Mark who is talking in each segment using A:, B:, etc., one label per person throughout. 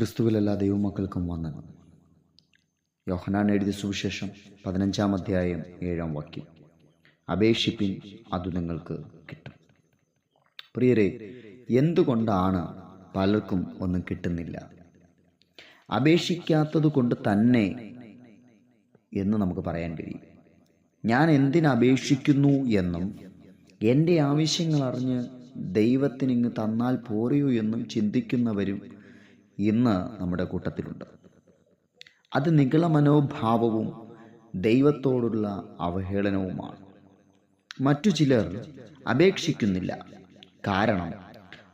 A: ക്രിസ്തുവിലെല്ലാ ദൈവമക്കൾക്കും വന്ദനം. യോഹന്നാൻ എഴുതിയ സുവിശേഷം 15-ാം അധ്യായം 7-ാം വാക്യം. അപേക്ഷിപ്പിൻ, അത് നിങ്ങൾക്ക് കിട്ടും. പ്രിയരെ, എന്തുകൊണ്ടാണ് പലർക്കും ഒന്നും കിട്ടുന്നില്ല? അപേക്ഷിക്കാത്തത് കൊണ്ട് തന്നെ എന്ന് നമുക്ക് പറയാൻ കഴിയും. ഞാൻ എന്തിനപേക്ഷിക്കുന്നു എന്നും എൻ്റെ ആവശ്യങ്ങൾ അറിഞ്ഞ് ദൈവത്തിനിങ്ങ് തന്നാൽ പോരെയോ എന്നും ചിന്തിക്കുന്നവരും ഇന്ന് നമ്മുടെ കൂട്ടത്തിലുണ്ട്. അത് നിഗള മനോഭാവവും ദൈവത്തോടുള്ള അവഹേളനവുമാണ്. മറ്റു ചിലർ അപേക്ഷിക്കുന്നില്ല, കാരണം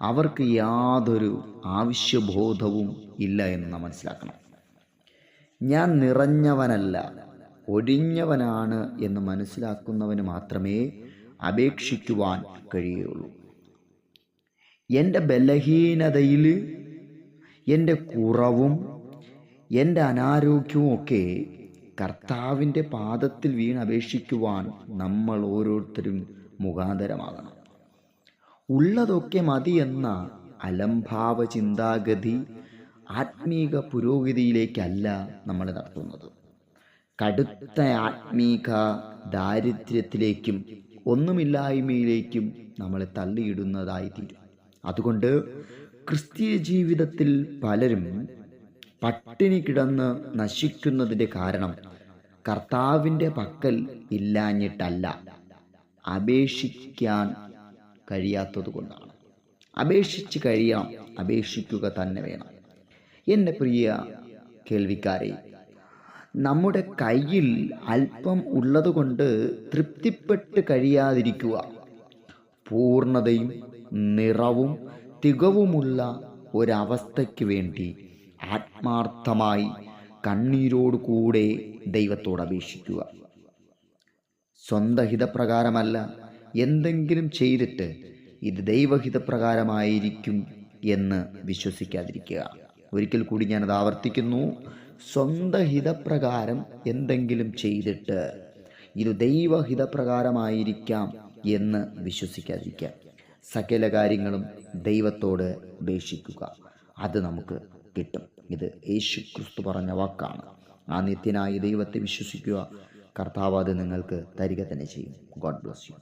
A: അവർക്ക് യാതൊരു ആവശ്യബോധവും ഇല്ല എന്ന് നാം മനസ്സിലാക്കണം. ഞാൻ നിറഞ്ഞവനല്ല, ഒഴിഞ്ഞവനാണ് എന്ന് മനസ്സിലാക്കുന്നവന് മാത്രമേ അപേക്ഷിക്കുവാൻ കഴിയുകയുള്ളൂ. എൻ്റെ ബലഹീനതയിൽ എൻ്റെ കുറവും എൻ്റെ അനാരോഗ്യവും ഒക്കെ കർത്താവിൻ്റെ പാദത്തിൽ വീണ് അപേക്ഷിക്കുവാൻ നമ്മൾ ഓരോരുത്തരും മുഖാന്തരമാകണം. ഉള്ളതൊക്കെ മതി എന്ന അലംഭാവ ചിന്താഗതി ആത്മീക പുരോഗതിയിലേക്കല്ല നമ്മളെ നടത്തുന്നത്. കടുത്ത ആത്മീക ദാരിദ്ര്യത്തിലേക്കും ഒന്നുമില്ലായ്മയിലേക്കും നമ്മളെ തള്ളിയിടുന്നതായി തീരും. അതുകൊണ്ട് ക്രിസ്തീയ ജീവിതത്തിൽ പലരും പട്ടിണി കിടന്ന് നശിക്കുന്നതിൻ്റെ കാരണം കർത്താവിൻ്റെ പക്കൽ ഇല്ലാഞ്ഞിട്ടല്ല, അപേക്ഷിക്കാൻ കഴിയാത്തത് കൊണ്ടാണ്. അപേക്ഷിച്ച് കഴിയണം, അപേക്ഷിക്കുക തന്നെ വേണം. എൻ്റെ പ്രിയ കേൾവിക്കാരെ, നമ്മുടെ കയ്യിൽ അല്പം ഉള്ളതുകൊണ്ട് തൃപ്തിപ്പെട്ട് കഴിയാതിരിക്കുക. പൂർണ്ണതയും നിറവും തികവുമുള്ള ഒരവസ്ഥയ്ക്ക് വേണ്ടി ആത്മാർത്ഥമായി കണ്ണീരോട് കൂടെ ദൈവത്തോട് അപേക്ഷിക്കുക. സ്വന്തം ഹിതപ്രകാരമല്ല, എന്തെങ്കിലും ചെയ്തിട്ട് ഇത് ദൈവഹിതപ്രകാരമായിരിക്കും എന്ന് വിശ്വസിക്കാതിരിക്കുക. ഒരിക്കൽ കൂടി ഞാനത് ആവർത്തിക്കുന്നു. സ്വന്തം ഹിതപ്രകാരം എന്തെങ്കിലും ചെയ്തിട്ട് ഇത് ദൈവഹിതപ്രകാരമായിരിക്കാം എന്ന് വിശ്വസിക്കാതിരിക്കുക. സകല കാര്യങ്ങളും ദൈവത്തോട് അപേക്ഷിക്കുക, അത് നമുക്ക് കിട്ടും. ഇത് യേശു ക്രിസ്തു പറഞ്ഞ വാക്കാണ്. ആ നിത്യനായ ദൈവത്തെ വിശ്വസിക്കുക. കർത്താവ് അത് നിങ്ങൾക്ക് തരിക തന്നെ ചെയ്യും. God bless you.